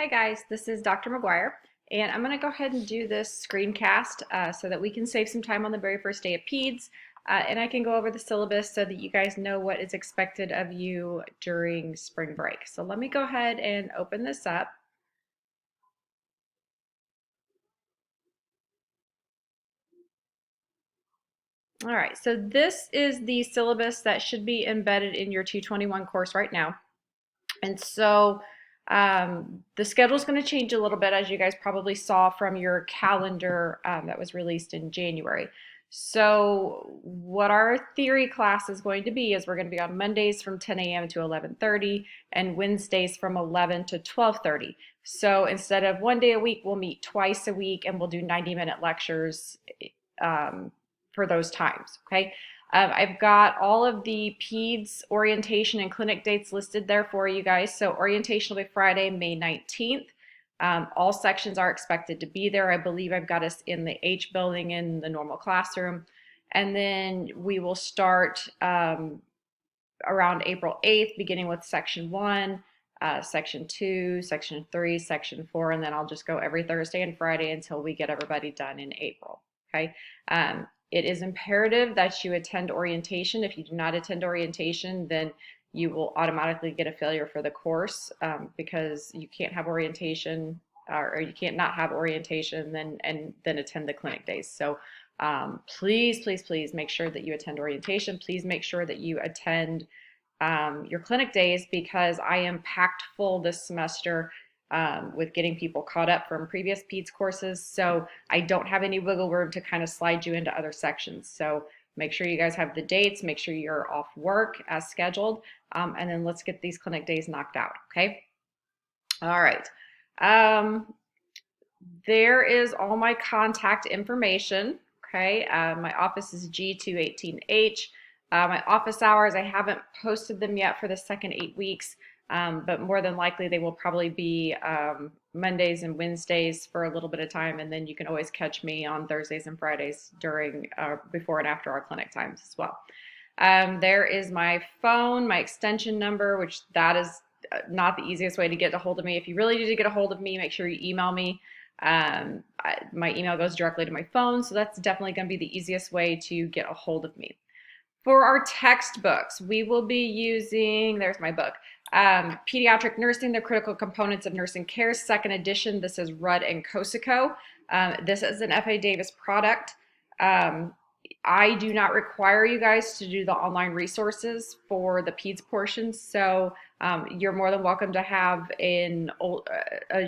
Hi guys, this is Dr. McGuire, and I'm going to go ahead and do this screencast so that we can save some time on the very first day of PEDS, and I can go over the syllabus so that you guys know what is expected of you during spring break. So let me go ahead and open this up. All right, so this is the syllabus that should be embedded in your 221 course right now. And so the schedule is going to change a little bit, as you guys probably saw from your calendar that was released in January. So what our theory class is going to be is we're going to be on Mondays from 10 a.m. to 11:30 and Wednesdays from 11 to 12:30. So instead of one day a week, we'll meet twice a week and we'll do 90-minute lectures um, for those times, okay? I've got all of the PEDS orientation and clinic dates listed there for you guys. So orientation will be Friday, May 19th. All sections are expected to be there. I believe I've got us in the H building in the normal classroom. And then we will start around April 8th, beginning with section 1, section 2, section 3, section 4, and then I'll just go every Thursday and Friday until we get everybody done in April. Okay. It is imperative that you attend orientation. If you do not attend orientation, then you will automatically get a failure for the course because you can't have orientation or you can't not have orientation and then attend the clinic days. So please, please, please make sure that you attend orientation. Please make sure that you attend your clinic days because I am packed full this semester with getting people caught up from previous PEDS courses. So I don't have any wiggle room to kind of slide you into other sections. So make sure you guys have the dates, make sure you're off work as scheduled, and then let's get these clinic days knocked out, okay? All right. There is all my contact information, okay? My office is G218H. My office hours, I haven't posted them yet for the second 8 weeks. But more than likely they will probably be Mondays and Wednesdays for a little bit of time, and then you can always catch me on Thursdays and Fridays during before and after our clinic times as well. There is my phone, my extension number, which that is not the easiest way to get a hold of me. If you really need to get a hold of me, make sure you email me. My email goes directly to my phone, so that's definitely going to be the easiest way to get a hold of me. For our textbooks, we will be using, there's my book, Pediatric Nursing, the Critical Components of Nursing Care, second edition. This is Rudd and Kosico. This is an F.A. Davis product. I do not require you guys to do the online resources for the PEDS portions, so you're more than welcome to have a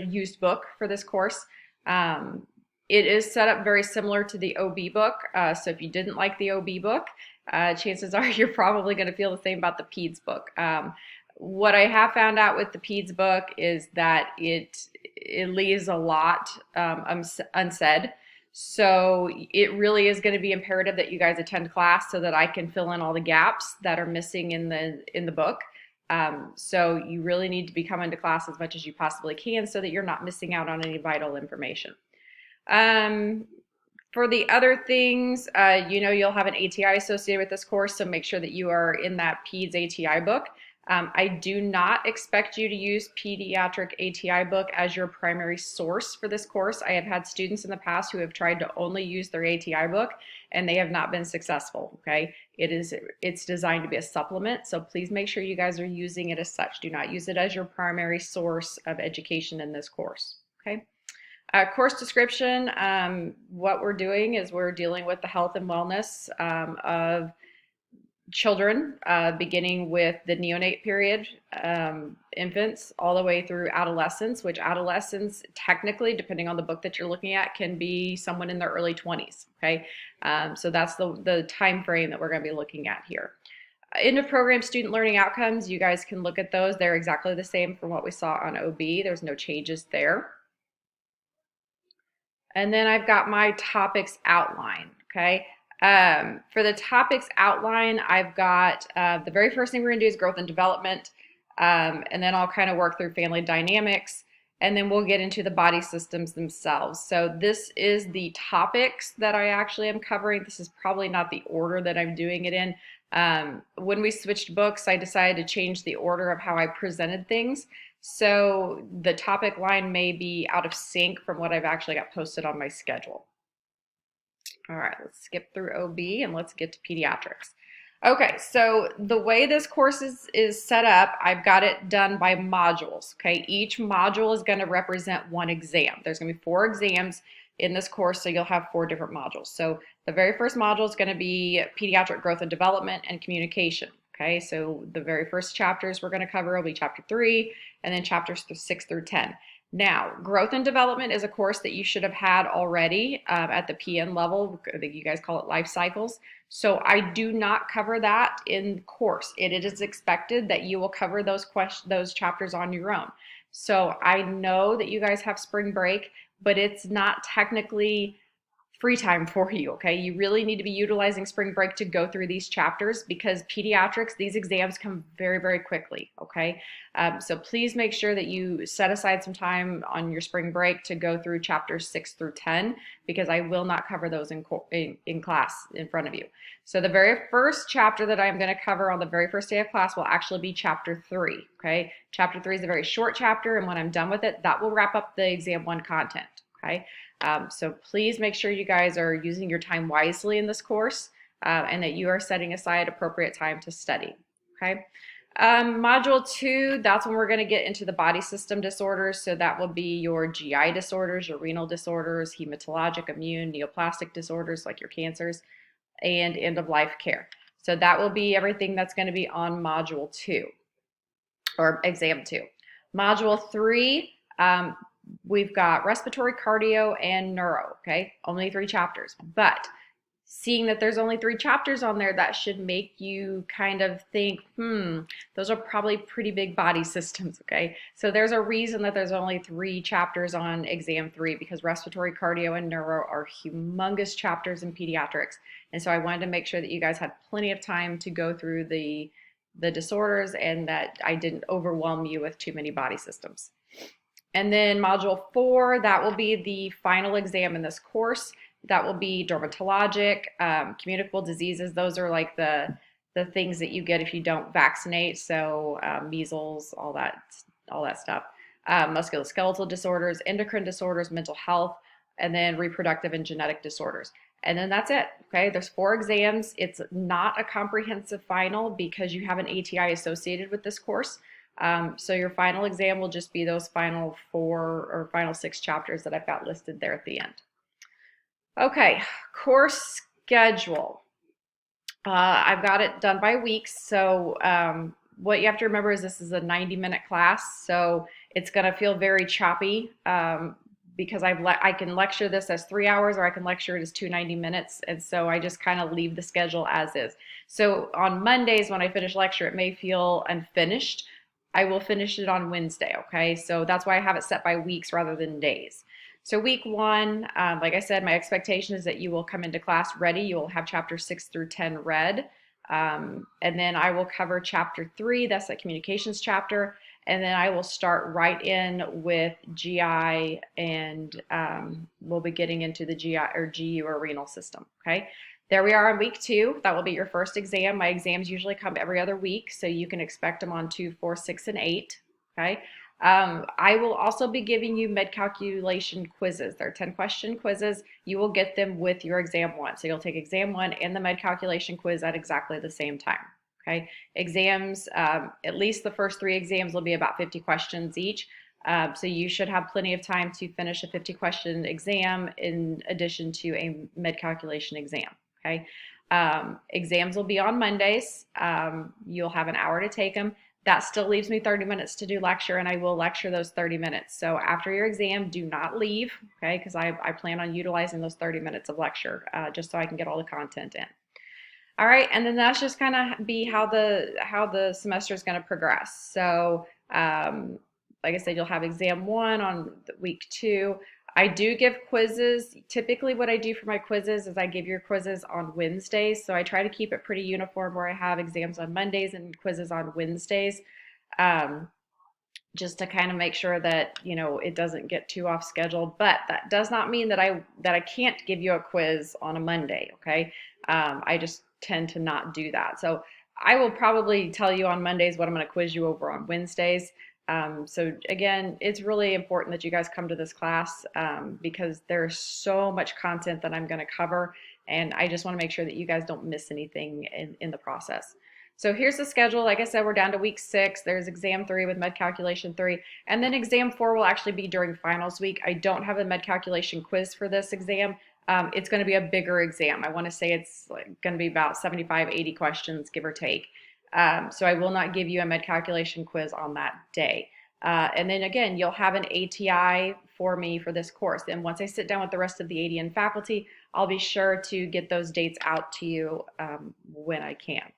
used book for this course. It is set up very similar to the OB book, so if you didn't like the OB book, chances are you're probably going to feel the same about the PEDS book. What I have found out with the PEDS book is that it leaves a lot unsaid. So it really is going to be imperative that you guys attend class so that I can fill in all the gaps that are missing in the book. So you really need to be coming to class as much as you possibly can so that you're not missing out on any vital information. For the other things, you'll have an ATI associated with this course, so make sure that you are in that PEDS ATI book. I do not expect you to use Pediatric ATI book as your primary source for this course. I have had students in the past who have tried to only use their ATI book and they have not been successful, okay? It's designed to be a supplement, so please make sure you guys are using it as such. Do not use it as your primary source of education in this course, okay? Course description, what we're doing is we're dealing with the health and wellness of children, beginning with the neonate period, infants, all the way through adolescence, which adolescence, technically, depending on the book that you're looking at, can be someone in their early 20s, okay? So that's the time frame that we're going to be looking at here. End of program student learning outcomes, you guys can look at those. They're exactly the same from what we saw on OB. There's no changes there. And then I've got my topics outline, okay? For the topics outline, I've got the very first thing we're going to do is growth and development, and then I'll kind of work through family dynamics, and then we'll get into the body systems themselves. So this is the topics that I actually am covering. This is probably not the order that I'm doing it in. When we switched books, I decided to change the order of how I presented things. So the topic line may be out of sync from what I've actually got posted on my schedule. All right, let's skip through OB and let's get to pediatrics. Okay, so the way this course is set up, I've got it done by modules, okay? Each module is going to represent one exam. There's going to be 4 exams in this course, so you'll have 4 different modules. So the very first module is going to be pediatric growth and development and communication, okay? So the very first chapters we're going to cover will be chapter 3 and then chapters 6 through 10. Now, growth and development is a course that you should have had already at the PN level. I think you guys call it life cycles. So I do not cover that in course. It is expected that you will cover those chapters on your own. So I know that you guys have spring break, but it's not technically free time for you, okay? You really need to be utilizing spring break to go through these chapters because pediatrics, these exams come very, very quickly, okay? So please make sure that you set aside some time on your spring break to go through chapters 6 through 10 because I will not cover those in class in front of you. So the very first chapter that I'm going to cover on the very first day of class will actually be chapter 3, okay? Chapter 3 is a very short chapter, and when I'm done with it, that will wrap up the exam 1 content, okay? So please make sure you guys are using your time wisely in this course and that you are setting aside appropriate time to study, okay? Module 2, that's when we're going to get into the body system disorders. So that will be your GI disorders, your renal disorders, hematologic, immune, neoplastic disorders like your cancers, and end-of-life care. So that will be everything that's going to be on module 2 or exam 2. Module 3, we've got respiratory, cardio, and neuro, okay? Only 3 chapters. But seeing that there's only 3 chapters on there, that should make you kind of think, those are probably pretty big body systems, okay? So there's a reason that there's only 3 chapters on exam 3 because respiratory, cardio, and neuro are humongous chapters in pediatrics. And so I wanted to make sure that you guys had plenty of time to go through the disorders and that I didn't overwhelm you with too many body systems. And then module 4, that will be the final exam in this course. That will be dermatologic, communicable diseases. Those are like the things that you get if you don't vaccinate. So measles, all that stuff. Musculoskeletal disorders, endocrine disorders, mental health, and then reproductive and genetic disorders. And then that's it, okay? There's 4 exams. It's not a comprehensive final because you have an ATI associated with this course. So your final exam will just be those final 4 or final 6 chapters that I've got listed there at the end. Okay, course schedule. I've got it done by weeks. So what you have to remember is this is a 90-minute class. So it's going to feel very choppy because I can lecture this as 3 hours or I can lecture it as 2 90 minutes. And so I just kind of leave the schedule as is. So on Mondays when I finish lecture, it may feel unfinished. I will finish it on Wednesday, okay? So that's why I have it set by weeks rather than days. So week 1, like I said, my expectation is that you will come into class ready. You will have chapters 6 through 10 read. And then I will cover chapter 3, that's the communications chapter. And then I will start right in with GI and we'll be getting into the GI or GU or renal system, okay? There we are on week 2. That will be your first exam. My exams usually come every other week, so you can expect them on 2, 4, 6, and 8. Okay. I will also be giving you med calculation quizzes. They're 10-question quizzes. You will get them with your exam 1. So you'll take exam 1 and the med calculation quiz at exactly the same time. Okay. Exams, at least the first 3 exams will be about 50 questions each. So you should have plenty of time to finish a 50-question exam in addition to a med calculation exam. Okay. Exams will be on Mondays. You'll have an hour to take them. That still leaves me 30 minutes to do lecture, and I will lecture those 30 minutes. So after your exam, do not leave, okay, because I plan on utilizing those 30 minutes of lecture just so I can get all the content in. All right, and then that's just kind of be how the semester is going to progress. So like I said, you'll have exam 1 on week 2. I do give quizzes. Typically what I do for my quizzes is I give your quizzes on Wednesdays. So I try to keep it pretty uniform where I have exams on Mondays and quizzes on Wednesdays, just to kind of make sure that, you know, it doesn't get too off schedule. But that does not mean that I can't give you a quiz on a Monday, okay? I just tend to not do that. So I will probably tell you on Mondays what I'm going to quiz you over on Wednesdays. So again, it's really important that you guys come to this class because there's so much content that I'm going to cover, and I just want to make sure that you guys don't miss anything in the process. So here's the schedule. Like I said, we're down to week 6. There's exam 3 with med calculation 3, and then exam 4 will actually be during finals week. I don't have a med calculation quiz for this exam. It's going to be a bigger exam. I want to say it's going to be about 75, 80 questions, give or take. So I will not give you a med calculation quiz on that day. And then again, you'll have an ATI for me for this course. And once I sit down with the rest of the ADN faculty, I'll be sure to get those dates out to you when I can.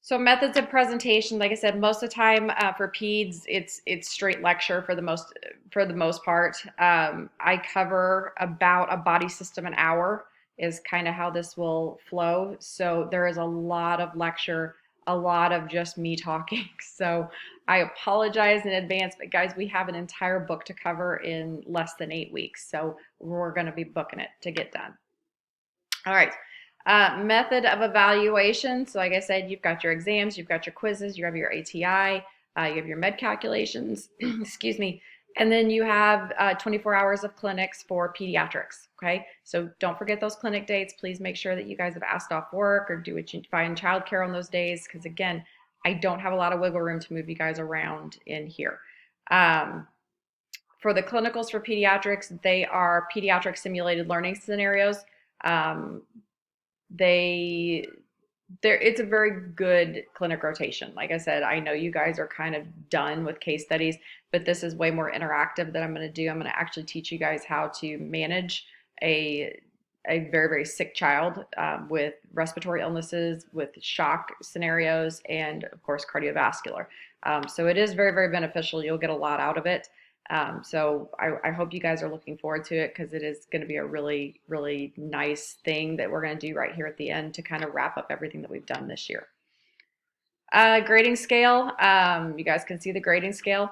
So methods of presentation, like I said, most of the time for peds, it's straight lecture for the most part. I cover about a body system an hour is kind of how this will flow. So there is a lot of lecture, a lot of just me talking. So I apologize in advance, but guys, we have an entire book to cover in less than 8 weeks. So we're going to be booking it to get done. All right. Method of evaluation. So like I said, you've got your exams, you've got your quizzes, you have your ATI, you have your med calculations, excuse me, and then you have 24 hours of clinics for pediatrics, okay? So don't forget those clinic dates. Please make sure that you guys have asked off work or do what you find childcare on those days, because again, I don't have a lot of wiggle room to move you guys around in here. For the clinicals for pediatrics, they are pediatric simulated learning scenarios. It's a very good clinic rotation. Like I said, I know you guys are kind of done with case studies, but this is way more interactive that I'm going to do. I'm going to actually teach you guys how to manage a very, very sick child with respiratory illnesses, with shock scenarios, and of course, cardiovascular. So it is very, very beneficial. You'll get a lot out of it. So I hope you guys are looking forward to it, because it is going to be a really, really nice thing that we're going to do right here at the end to kind of wrap up everything that we've done this year. Grading scale, you guys can see the grading scale.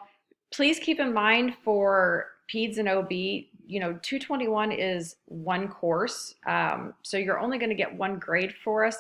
Please keep in mind for peds and OB, 221 is one course. So you're only going to get one grade for us.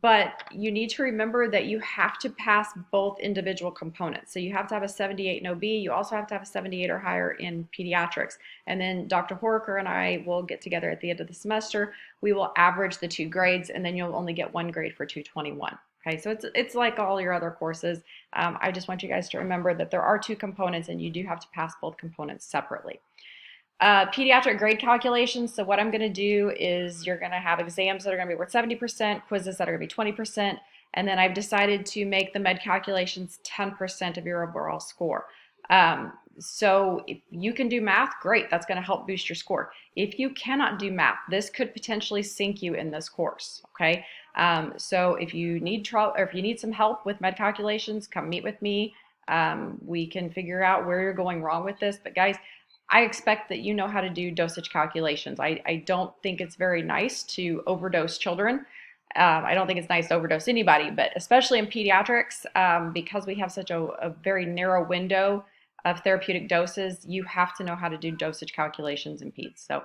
But you need to remember that you have to pass both individual components. So you have to have a 78 in OB. You also have to have a 78 or higher in pediatrics. And then Dr. Horker and I will get together at the end of the semester. We will average the 2 grades, and then you'll only get 1 grade for 221. Okay, so it's like all your other courses. I just want you guys to remember that there are 2 components, and you do have to pass both components separately. Pediatric grade calculations. So what I'm going to do is you're going to have exams that are going to be worth 70%, quizzes that are going to be 20%, and then I've decided to make the med calculations 10% of your overall score. So if you can do math, great. That's going to help boost your score. If you cannot do math, this could potentially sink you in this course. Okay. So if you need some help with med calculations, come meet with me. We can figure out where you're going wrong with this. But guys, I expect that you know how to do dosage calculations. I don't think it's very nice to overdose children. I don't think it's nice to overdose anybody, but especially in pediatrics, because we have such a very narrow window of therapeutic doses, you have to know how to do dosage calculations in peds. So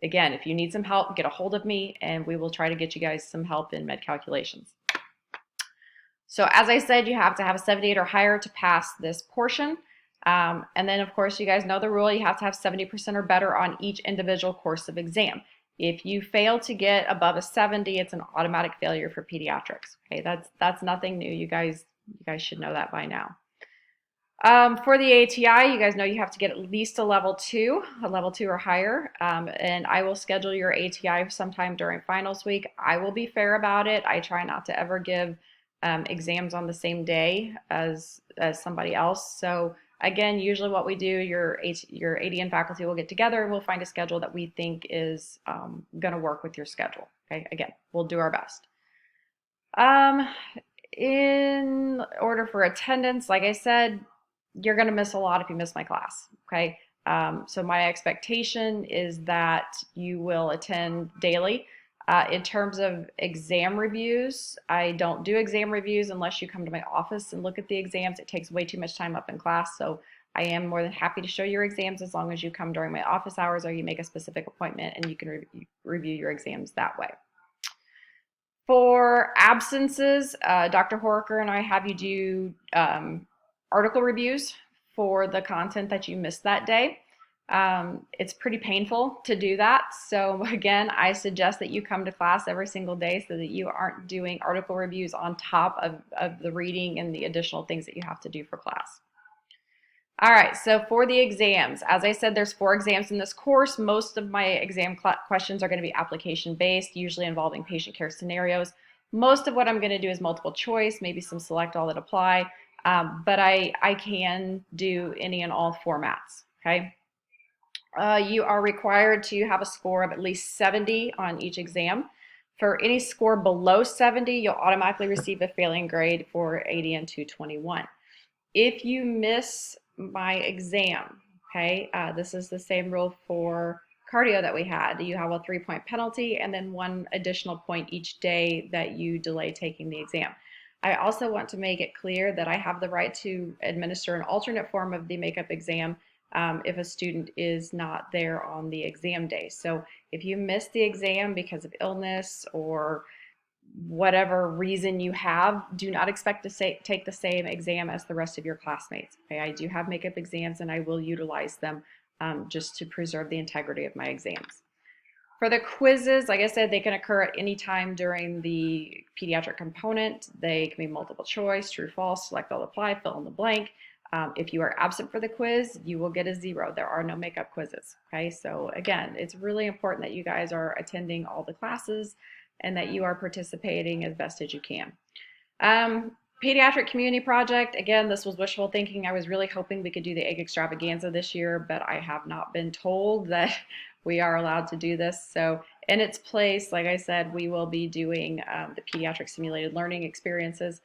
again, if you need some help, get a hold of me and we will try to get you guys some help in med calculations. So as I said, you have to have a 78 or higher to pass this portion. And then, of course, you guys know the rule. You have to have 70% or better on each individual course of exam. If you fail to get above a 70, it's an automatic failure for pediatrics. Okay, that's nothing new. You guys should know that by now. For the ATI, you guys know you have to get at least a level 2 or higher. And I will schedule your ATI sometime during finals week. I will be fair about it. I try not to ever give exams on the same day as somebody else. So again, usually what we do, your ADN faculty will get together and we'll find a schedule that we think is going to work with your schedule. Okay, again, we'll do our best. In order for attendance, like I said, you're going to miss a lot if you miss my class. Okay, so my expectation is that you will attend daily. In terms of exam reviews, I don't do exam reviews unless you come to my office and look at the exams. It takes way too much time up in class, so I am more than happy to show your exams as long as you come during my office hours or you make a specific appointment and you can review your exams that way. For absences, Dr. Horker and I have you do article reviews for the content that you missed that day. It's pretty painful to do that. So again, I suggest that you come to class every single day so that you aren't doing article reviews on top of the reading and the additional things that you have to do for class. All right, so for the exams, as I said, there's 4 exams in this course. Most of my exam questions are going to be application-based, usually involving patient care scenarios. Most of what I'm going to do is multiple choice, maybe some select all that apply, but I can do any and all formats, okay? You are required to have a score of at least 70 on each exam. For any score below 70, you'll automatically receive a failing grade for ADN 221. If you miss my exam, okay, this is the same rule for cardio that we had. You have a 3-point penalty and then 1 additional point each day that you delay taking the exam. I also want to make it clear that I have the right to administer an alternate form of the makeup exam if a student is not there on the exam day. So if you miss the exam because of illness or whatever reason you have, do not expect to take the same exam as the rest of your classmates. Okay, I do have makeup exams and I will utilize them just to preserve the integrity of my exams. For the quizzes, like I said, they can occur at any time during the pediatric component. They can be multiple choice, true, false, select all, apply, fill in the blank. If you are absent for the quiz, you will get a 0. There are no makeup quizzes. Okay, so again, it's really important that you guys are attending all the classes and that you are participating as best as you can. Pediatric Community Project, again, this was wishful thinking. I was really hoping we could do the egg extravaganza this year, but I have not been told that we are allowed to do this. So in its place, like I said, we will be doing the pediatric simulated learning experiences,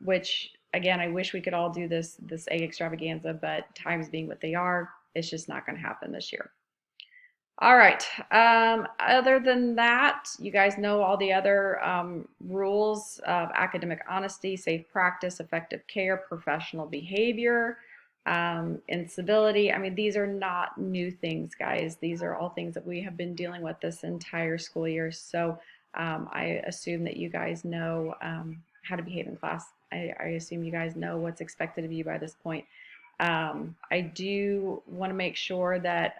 which again, I wish we could all do this egg extravaganza, but times being what they are, it's just not going to happen this year. All right, other than that, you guys know all the other rules of academic honesty, safe practice, effective care, professional behavior, incivility. I mean, these are not new things, guys. These are all things that we have been dealing with this entire school year. So I assume that you guys know how to behave in class. I assume you guys know what's expected of you by this point. I do want to make sure that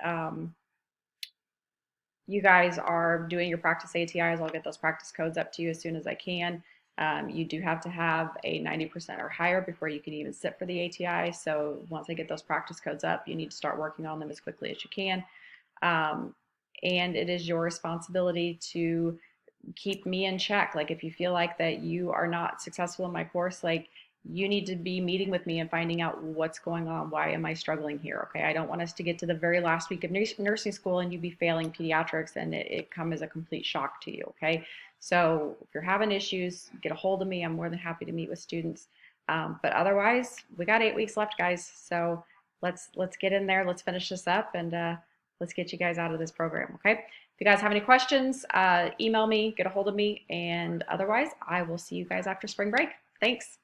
you guys are doing your practice ATIs. I'll get those practice codes up to you as soon as I can. You do have to have a 90% or higher before you can even sit for the ATI. So once I get those practice codes up, you need to start working on them as quickly as you can. And it is your responsibility to keep me in check. Like if you feel like that you are not successful in my course, like you need to be meeting with me and finding out what's going on. Why am I struggling here? Okay, I don't want us to get to the very last week of nursing school and you be failing pediatrics and it come as a complete shock to you. Okay, so if you're having issues, get a hold of me. I'm more than happy to meet with students. But otherwise, we got 8 weeks left, guys. So let's get in there. Let's finish this up and let's get you guys out of this program. Okay. If you guys have any questions, email me, get a hold of me, and otherwise, I will see you guys after spring break. Thanks.